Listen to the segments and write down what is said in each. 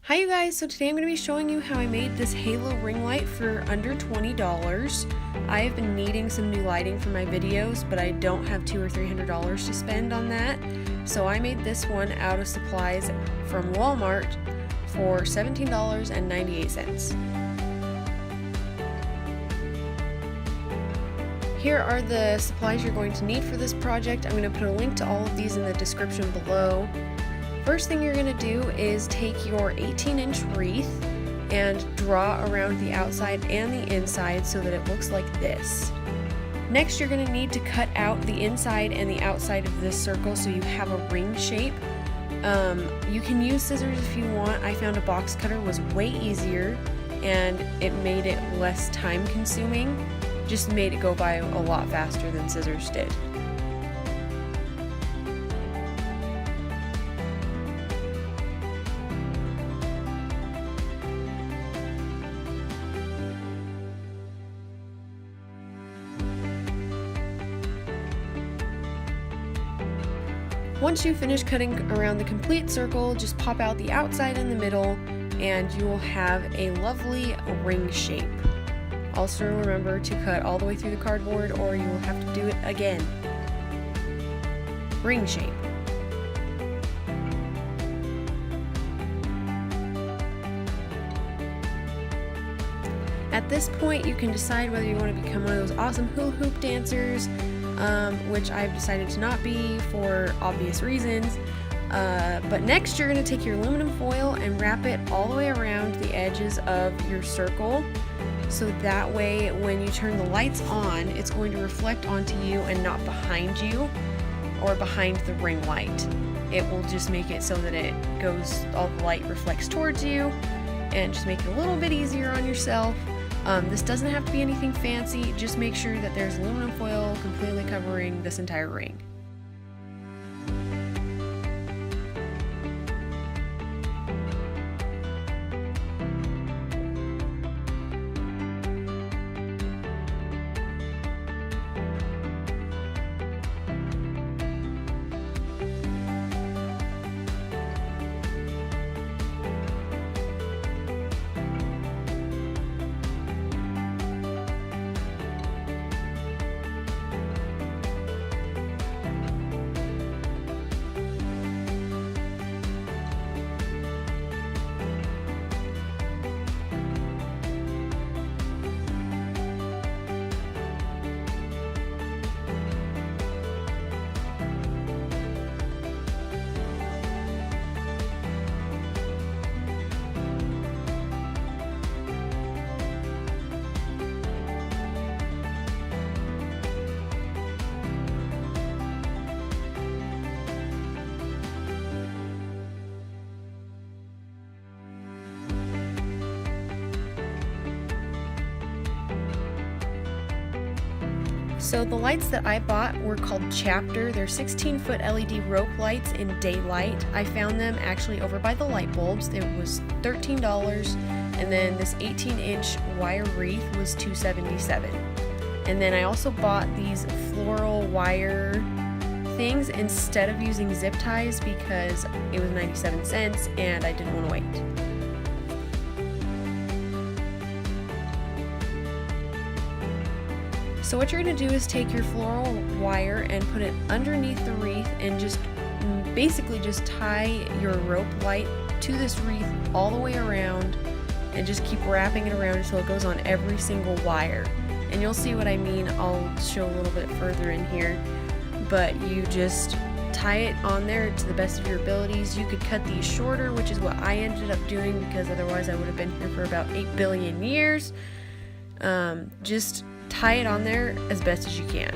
Hi you guys, so today I'm going to be showing you how I made this halo ring light for under $20. I have been needing some new lighting for my videos, but I don't have $200 or $300 to spend on that. So I made this one out of supplies from Walmart for $17.98. Here are the supplies you're going to need for this project. I'm going to put a link to all of these in the description below. First thing you're going to do is take your 18-inch wreath and draw around the outside and the inside so that it looks like this. Next, you're going to need to cut out the inside and the outside of this circle so you have a ring shape. You can use scissors if you want. I found a box cutter was way easier and it made it less time consuming. Just made it go by a lot faster than scissors did. Once you finish cutting around the complete circle, just pop out the outside and the middle and you will have a lovely ring shape. Also remember to cut all the way through the cardboard or you will have to do it again. Ring shape. At this point you can decide whether you want to become one of those awesome hula hoop dancers, which I've decided to not be for obvious reasons. But next you're going to take your aluminum foil and wrap it all the way around the edges of your circle, so that way when you turn the lights on, it's going to reflect onto you and not behind you or behind the ring light. It will just make it so that it goes, all the light reflects towards you, and just make it a little bit easier on yourself. This doesn't have to be anything fancy, just make sure that there's aluminum foil completely covering this entire ring. So the lights that I bought were called Chapter. They're 16-foot LED rope lights in daylight. I found them actually over by the light bulbs. It was $13, and then this 18-inch wire wreath was $2.77. And then I also bought these floral wire things instead of using zip ties because it was 97 cents and I didn't want to wait. So what you're going to do is take your floral wire and put it underneath the wreath and just basically just tie your rope light to this wreath all the way around and just keep wrapping it around until it goes on every single wire. And you'll see what I mean. I'll show a little bit further in here, but you just tie it on there to the best of your abilities. You could cut these shorter, which is what I ended up doing because otherwise I would have been here for about 8 billion years. Just tie it on there as best as you can.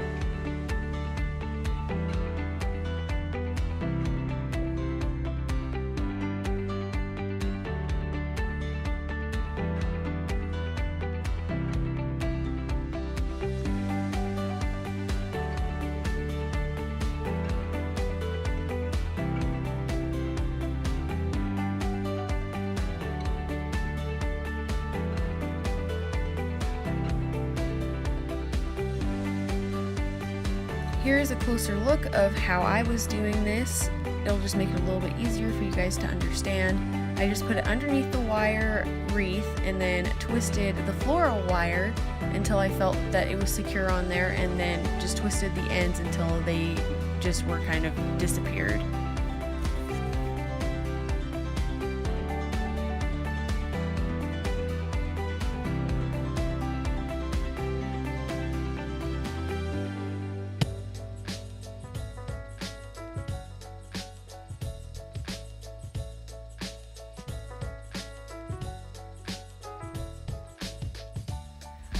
Here's a closer look of how I was doing this. It'll just make it a little bit easier for you guys to understand. I just put it underneath the wire wreath and then twisted the floral wire until I felt that it was secure on there, and then just twisted the ends until they just were kind of disappeared.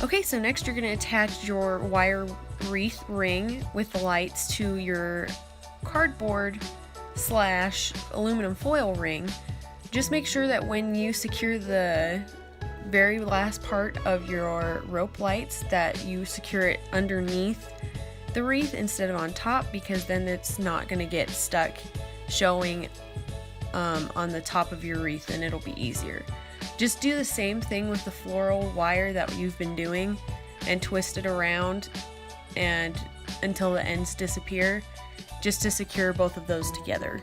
Okay, so next you're going to attach your wire wreath ring with the lights to your cardboard / aluminum foil ring. Just make sure that when you secure the very last part of your rope lights that you secure it underneath the wreath instead of on top, because then it's not going to get stuck showing on the top of your wreath and it'll be easier. Just do the same thing with the floral wire that you've been doing and twist it around and until the ends disappear, just to secure both of those together.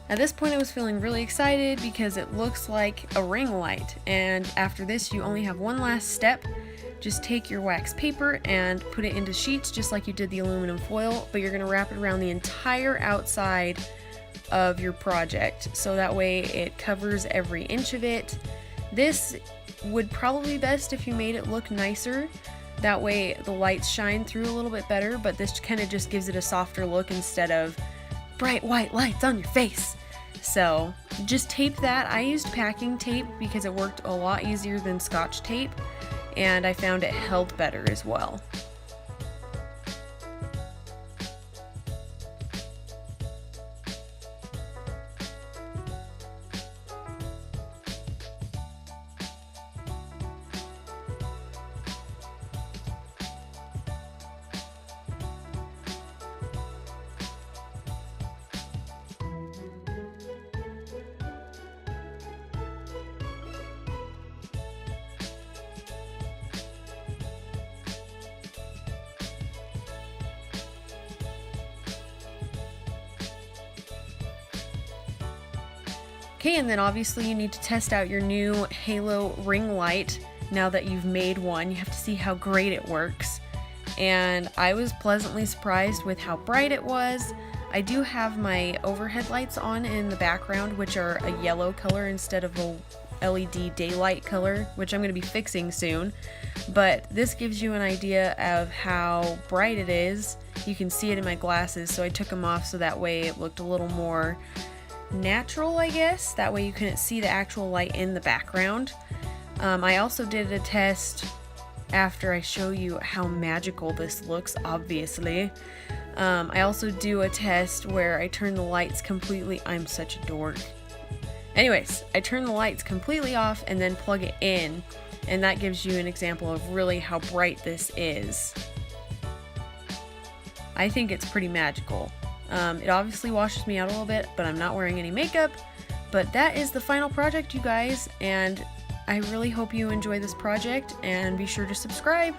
At this point I was feeling really excited because it looks like a ring light, and after this you only have one last step. Just take your wax paper and put it into sheets just like you did the aluminum foil, but you're going to wrap it around the entire outside of your project so that way it covers every inch of it. This would probably be best if you made it look nicer, that way the lights shine through a little bit better, but this kind of just gives it a softer look instead of bright white lights on your face. So just tape that. I used packing tape because it worked a lot easier than Scotch tape, and I found it held better as well. Okay, and then obviously you need to test out your new halo ring light. Now that you've made one, you have to see how great it works. And I was pleasantly surprised with how bright it was. I do have my overhead lights on in the background, which are a yellow color instead of a LED daylight color, which I'm going to be fixing soon. But this gives you an idea of how bright it is. You can see it in my glasses, so I took them off so that way it looked a little more natural, I guess. That way you couldn't see the actual light in the background. I also did a test after I show you how magical this looks, obviously. I also do a test where I turn the lights completely. I'm such a dork. Anyways, I turn the lights completely off and then plug it in, and that gives you an example of really how bright this is. I think it's pretty magical. It obviously washes me out a little bit, but I'm not wearing any makeup. But that is the final project, you guys, and I really hope you enjoy this project, and be sure to subscribe.